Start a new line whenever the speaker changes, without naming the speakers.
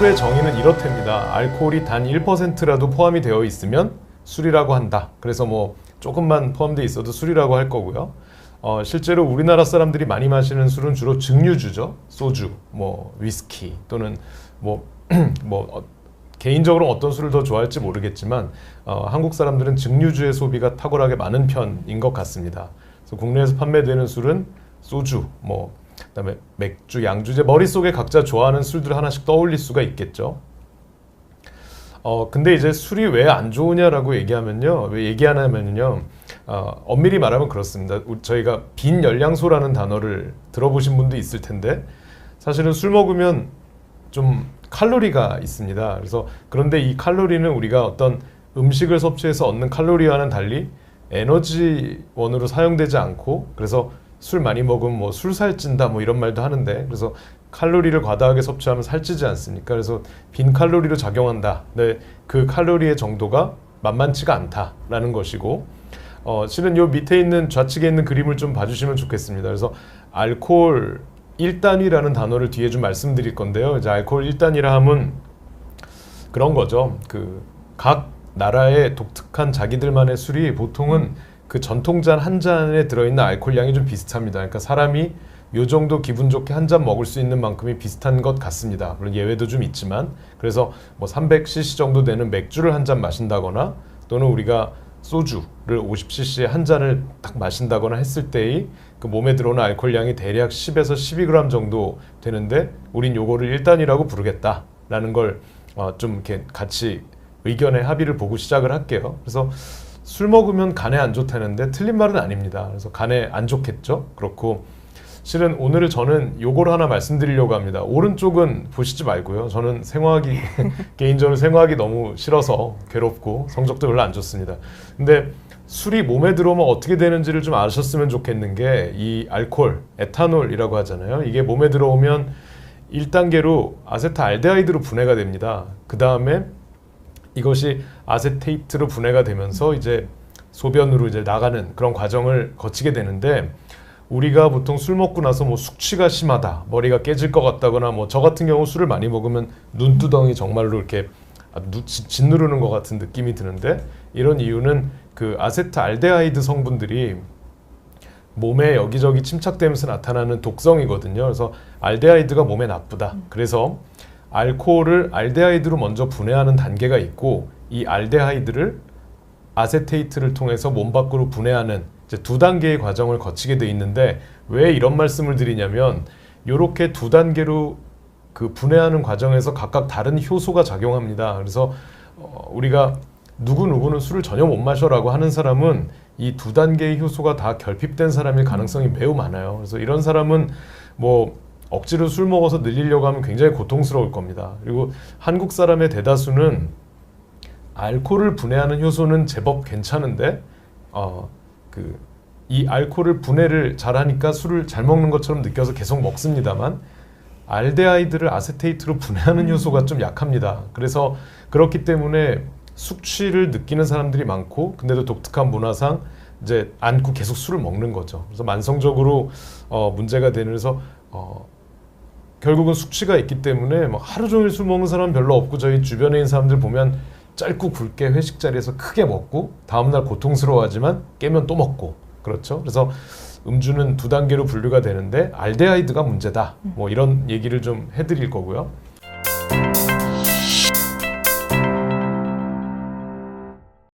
술의 정의는 이렇답니다. 알코올이 단 1%라도 포함이 되어 있으면 술이라고 한다. 그래서 뭐 조금만 포함되어 있어도 술이라고 할 거고요. 실제로 우리나라 사람들이 많이 마시는 술은 주로 증류주죠. 소주, 뭐 위스키 또는 뭐 개인적으로 어떤 술을 더 좋아할지 모르겠지만 한국 사람들은 증류주의 소비가 탁월하게 많은 편인 것 같습니다. 그래서 국내에서 판매되는 술은 소주, 그다음에 맥주, 양주, 이제 머릿속에 각자 좋아하는 술들 하나씩 떠올릴 수가 있겠죠. 근데 이제 술이 왜 안 좋으냐라고 얘기하면요. 왜 얘기하냐면요. 엄밀히 말하면 그렇습니다. 저희가 빈열량소라는 단어를 들어보신 분도 있을 텐데 사실은 술 먹으면 좀 칼로리가 있습니다. 그런데 이 칼로리는 우리가 어떤 음식을 섭취해서 얻는 칼로리와는 달리 에너지원으로 사용되지 않고, 그래서 술 많이 먹으면 뭐 술 살찐다 뭐 이런 말도 하는데, 그래서 칼로리를 과다하게 섭취하면 살찌지 않습니까? 그래서 빈 칼로리로 작용한다. 근데 그 칼로리의 정도가 만만치가 않다라는 것이고, 실은 요 밑에 있는 좌측에 있는 그림을 좀 봐주시면 좋겠습니다. 그래서 알코올 1단위라는 단어를 뒤에 좀 말씀드릴 건데요. 이제 알코올 1단위라 하면 그런 거죠. 각 나라의 독특한 자기들만의 술이 보통은 그 전통잔 한 잔에 들어있는 알코올량이 좀 비슷합니다. 그러니까 사람이 요 정도 기분 좋게 한 잔 먹을 수 있는 만큼이 비슷한 것 같습니다. 물론 예외도 좀 있지만, 그래서 뭐 300cc 정도 되는 맥주를 한 잔 마신다거나 또는 우리가 소주를 50cc의 한 잔을 딱 마신다거나 했을 때의 그 몸에 들어오는 알코올량이 대략 10에서 12g 정도 되는데 우린 요거를 1단이라고 부르겠다라는 걸 좀 이렇게 같이 의견의 합의를 보고 시작을 할게요. 그래서 술 먹으면 간에 안 좋다는데 틀린 말은 아닙니다. 그래서 간에 안 좋겠죠. 그렇고 실은 오늘 저는 요걸 하나 말씀드리려고 합니다. 오른쪽은 보시지 말고요. 저는 생화학이 개인적으로 생화학이 너무 싫어서 괴롭고 성적도 별로 안 좋습니다. 근데 술이 몸에 들어오면 어떻게 되는지를 좀 아셨으면 좋겠는 게, 이 알코올, 에탄올이라고 하잖아요. 이게 몸에 들어오면 1단계로 아세트알데하이드로 분해가 됩니다. 그 다음에 이것이 아세테이트로 분해가 되면서 이제 소변으로 이제 나가는 그런 과정을 거치게 되는데, 우리가 보통 술 먹고 나서 뭐 숙취가 심하다, 머리가 깨질 것 같다거나, 뭐 저 같은 경우 술을 많이 먹으면 눈두덩이 정말로 이렇게 짓누르는 것 같은 느낌이 드는데, 이런 이유는 그 아세트알데하이드 성분들이 몸에 여기저기 침착되면서 나타나는 독성이거든요. 그래서 알데하이드가 몸에 나쁘다. 그래서 알코올을 알데하이드로 먼저 분해하는 단계가 있고, 이 알데하이드를 아세테이트를 통해서 몸 밖으로 분해하는 이제 2단계의 과정을 거치게 돼 있는데, 왜 이런 말씀을 드리냐면, 이렇게 2단계로 그 분해하는 과정에서 각각 다른 효소가 작용합니다. 그래서 우리가 누구누구는 술을 전혀 못 마셔라고 하는 사람은 이 2단계의 효소가 다 결핍된 사람일 가능성이 매우 많아요. 그래서 이런 사람은 뭐 억지로 술 먹어서 늘리려고 하면 굉장히 고통스러울 겁니다. 그리고 한국 사람의 대다수는 알코올을 분해하는 효소는 제법 괜찮은데 이 알코올을 분해를 잘하니까 술을 잘 먹는 것처럼 느껴서 계속 먹습니다만, 알데하이드를 아세테이트로 분해하는 효소가 좀 약합니다. 그래서 그렇기 때문에 숙취를 느끼는 사람들이 많고, 근데도 독특한 문화상 이제 안고 계속 술을 먹는 거죠. 그래서 만성적으로 문제가 되는, 그래서 결국은 숙취가 있기 때문에 막 하루 종일 술 먹는 사람은 별로 없고, 저희 주변에 있는 사람들 보면 짧고 굵게 회식 자리에서 크게 먹고 다음날 고통스러워하지만 깨면 또 먹고, 그렇죠. 그래서 음주는 2단계로 분류가 되는데 알데하이드가 문제다, 뭐 이런 얘기를 좀 해드릴 거고요.